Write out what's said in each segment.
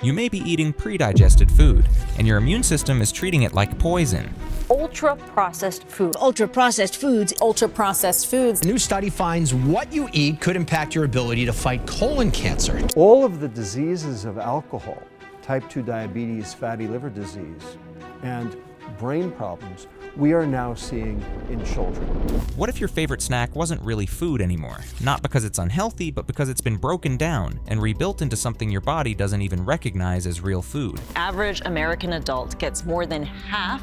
You may be eating pre-digested food, and your immune system is treating it like poison. Ultra-processed food. Ultra-processed foods. Ultra-processed foods. A new study finds what you eat could impact your ability to fight colon cancer. All of the diseases of alcohol, type 2 diabetes, fatty liver disease, and brain problems, we are now seeing in children. What if your favorite snack wasn't really food anymore? Not because it's unhealthy, but because it's been broken down and rebuilt into something your body doesn't even recognize as real food. Average American adult gets more than half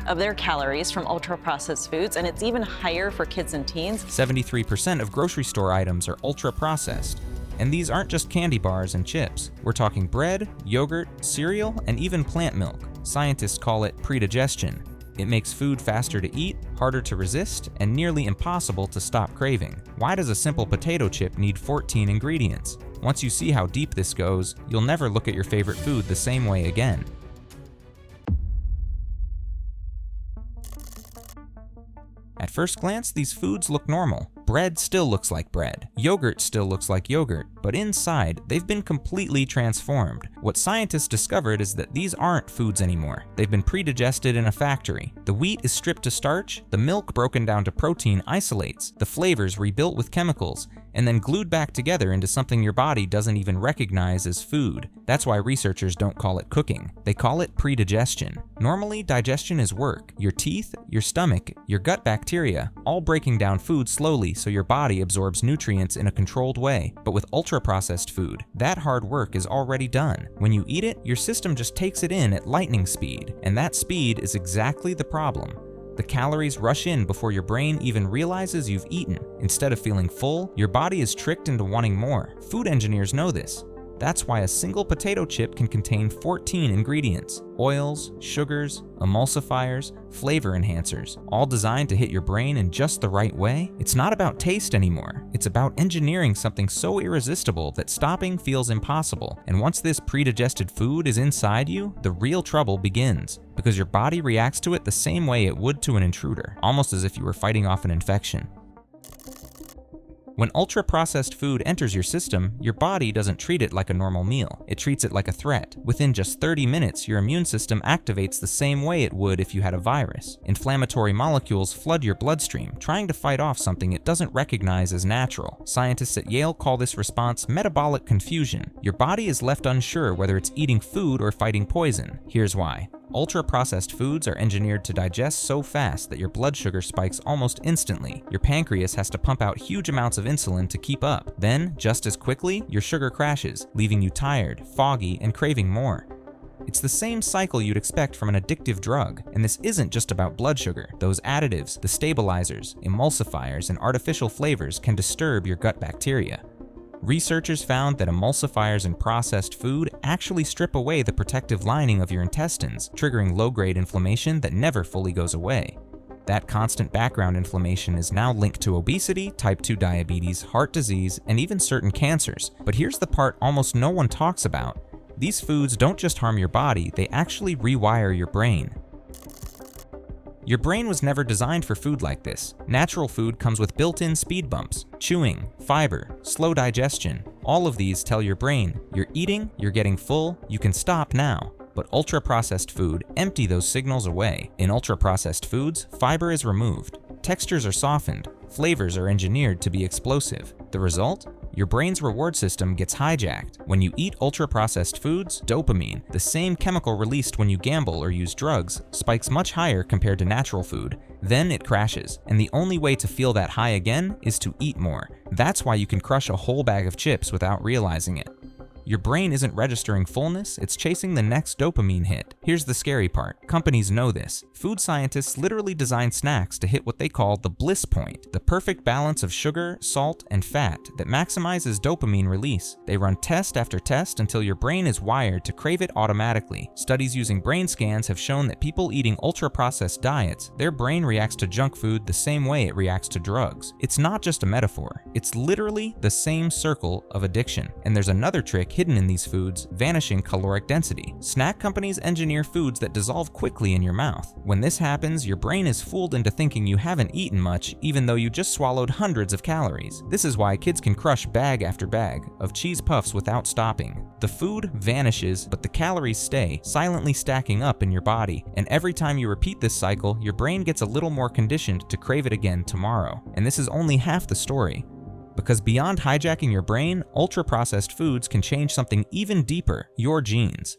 of their calories from ultra-processed foods, and it's even higher for kids and teens. 73% of grocery store items are ultra-processed. And these aren't just candy bars and chips. We're talking bread, yogurt, cereal, and even plant milk. Scientists call it predigestion. It makes food faster to eat, harder to resist, and nearly impossible to stop craving. Why does a simple potato chip need 14 ingredients? Once you see how deep this goes, you'll never look at your favorite food the same way again. At first glance, these foods look normal. Bread still looks like bread. Yogurt still looks like yogurt, but inside, they've been completely transformed. What scientists discovered is that these aren't foods anymore. They've been pre-digested in a factory. The wheat is stripped to starch, the milk broken down to protein isolates, the flavors rebuilt with chemicals, and then glued back together into something your body doesn't even recognize as food. That's why researchers don't call it cooking. They call it predigestion. Normally, digestion is work. Your teeth, your stomach, your gut bacteria, all breaking down food slowly so your body absorbs nutrients in a controlled way. But with ultra-processed food, that hard work is already done. When you eat it, your system just takes it in at lightning speed, and that speed is exactly the problem. The calories rush in before your brain even realizes you've eaten. Instead of feeling full, your body is tricked into wanting more. Food engineers know this. That's why a single potato chip can contain 14 ingredients: oils, sugars, emulsifiers, flavor enhancers, all designed to hit your brain in just the right way. It's not about taste anymore. It's about engineering something so irresistible that stopping feels impossible. And once this pre-digested food is inside you, the real trouble begins, because your body reacts to it the same way it would to an intruder, almost as if you were fighting off an infection. When ultra-processed food enters your system, your body doesn't treat it like a normal meal. It treats it like a threat. Within just 30 minutes, your immune system activates the same way it would if you had a virus. Inflammatory molecules flood your bloodstream, trying to fight off something it doesn't recognize as natural. Scientists at Yale call this response metabolic confusion. Your body is left unsure whether it's eating food or fighting poison. Here's why. Ultra-processed foods are engineered to digest so fast that your blood sugar spikes almost instantly. Your pancreas has to pump out huge amounts of insulin to keep up. Then, just as quickly, your sugar crashes, leaving you tired, foggy, and craving more. It's the same cycle you'd expect from an addictive drug, and this isn't just about blood sugar. Those additives, the stabilizers, emulsifiers, and artificial flavors can disturb your gut bacteria. Researchers found that emulsifiers in processed food actually strip away the protective lining of your intestines, triggering low-grade inflammation that never fully goes away. That constant background inflammation is now linked to obesity, type 2 diabetes, heart disease, and even certain cancers. But here's the part almost no one talks about. These foods don't just harm your body, they actually rewire your brain. Your brain was never designed for food like this. Natural food comes with built-in speed bumps, chewing, fiber, slow digestion. All of these tell your brain, you're eating, you're getting full, you can stop now. But ultra-processed food empty those signals away. In ultra-processed foods, fiber is removed, textures are softened, flavors are engineered to be explosive. The result? Your brain's reward system gets hijacked. When you eat ultra-processed foods, dopamine, the same chemical released when you gamble or use drugs, spikes much higher compared to natural food. Then it crashes, and the only way to feel that high again is to eat more. That's why you can crush a whole bag of chips without realizing it. Your brain isn't registering fullness, it's chasing the next dopamine hit. Here's the scary part. Companies know this. Food scientists literally design snacks to hit what they call the bliss point, the perfect balance of sugar, salt, and fat that maximizes dopamine release. They run test after test until your brain is wired to crave it automatically. Studies using brain scans have shown that people eating ultra-processed diets, their brain reacts to junk food the same way it reacts to drugs. It's not just a metaphor, it's literally the same circle of addiction. And there's another trick hidden in these foods, vanishing caloric density. Snack companies engineer foods that dissolve quickly in your mouth. When this happens, your brain is fooled into thinking you haven't eaten much, even though you just swallowed hundreds of calories. This is why kids can crush bag after bag of cheese puffs without stopping. The food vanishes, but the calories stay, silently stacking up in your body, and every time you repeat this cycle, your brain gets a little more conditioned to crave it again tomorrow. And this is only half the story. Because beyond hijacking your brain, ultra-processed foods can change something even deeper, your genes.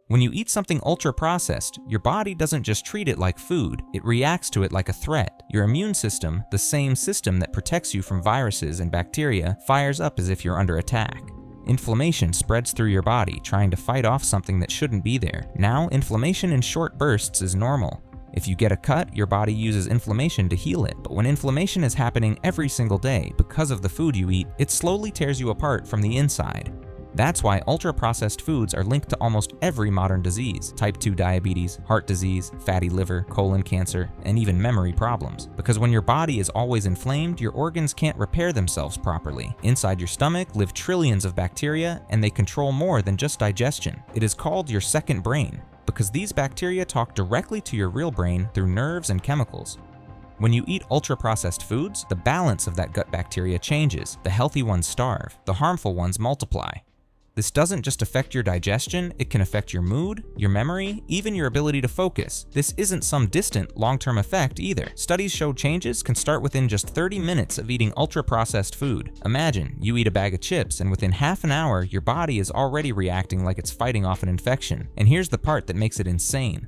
When you eat something ultra-processed, your body doesn't just treat it like food, it reacts to it like a threat. Your immune system, the same system that protects you from viruses and bacteria, fires up as if you're under attack. Inflammation spreads through your body, trying to fight off something that shouldn't be there. Now, inflammation in short bursts is normal. If you get a cut, your body uses inflammation to heal it. But when inflammation is happening every single day because of the food you eat, it slowly tears you apart from the inside. That's why ultra-processed foods are linked to almost every modern disease: type 2 diabetes, heart disease, fatty liver, colon cancer, and even memory problems. Because when your body is always inflamed, your organs can't repair themselves properly. Inside your stomach live trillions of bacteria, and they control more than just digestion. It is called your second brain, because these bacteria talk directly to your real brain through nerves and chemicals. When you eat ultra-processed foods, the balance of that gut bacteria changes. The healthy ones starve, the harmful ones multiply. This doesn't just affect your digestion, it can affect your mood, your memory, even your ability to focus. This isn't some distant, long-term effect either. Studies show changes can start within just 30 minutes of eating ultra-processed food. Imagine, you eat a bag of chips and within half an hour, your body is already reacting like it's fighting off an infection. And here's the part that makes it insane.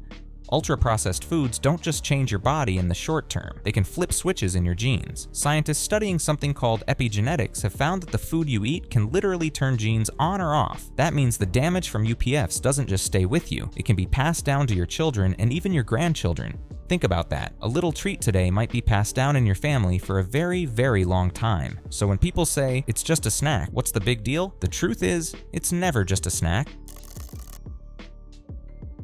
Ultra-processed foods don't just change your body in the short term, they can flip switches in your genes. Scientists studying something called epigenetics have found that the food you eat can literally turn genes on or off. That means the damage from UPFs doesn't just stay with you, it can be passed down to your children and even your grandchildren. Think about that. A little treat today might be passed down in your family for a very, very long time. So when people say, it's just a snack, what's the big deal? The truth is, it's never just a snack.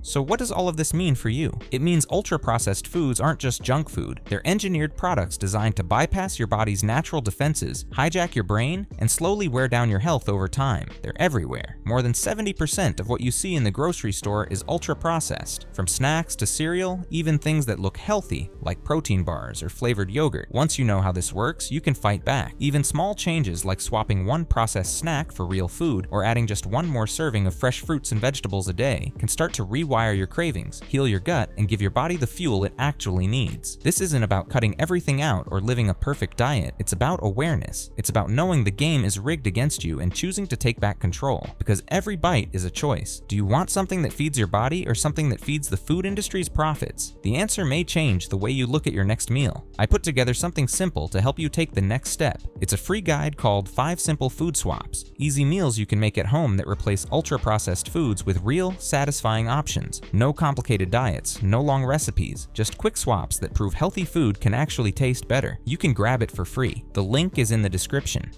So what does all of this mean for you? It means ultra-processed foods aren't just junk food. They're engineered products designed to bypass your body's natural defenses, hijack your brain, and slowly wear down your health over time. They're everywhere. More than 70% of what you see in the grocery store is ultra-processed. From snacks to cereal, even things that look healthy, like protein bars or flavored yogurt. Once you know how this works, you can fight back. Even small changes like swapping one processed snack for real food or adding just one more serving of fresh fruits and vegetables a day can start to rewire your cravings, heal your gut, and give your body the fuel it actually needs. This isn't about cutting everything out or living a perfect diet. It's about awareness. It's about knowing the game is rigged against you and choosing to take back control. Because every bite is a choice. Do you want something that feeds your body or something that feeds the food industry's profits? The answer may change the way you look at your next meal. I put together something simple to help you take the next step. It's a free guide called 5 Simple Food Swaps. Easy meals you can make at home that replace ultra-processed foods with real, satisfying options. No complicated diets, no long recipes, just quick swaps that prove healthy food can actually taste better. You can grab it for free. The link is in the description.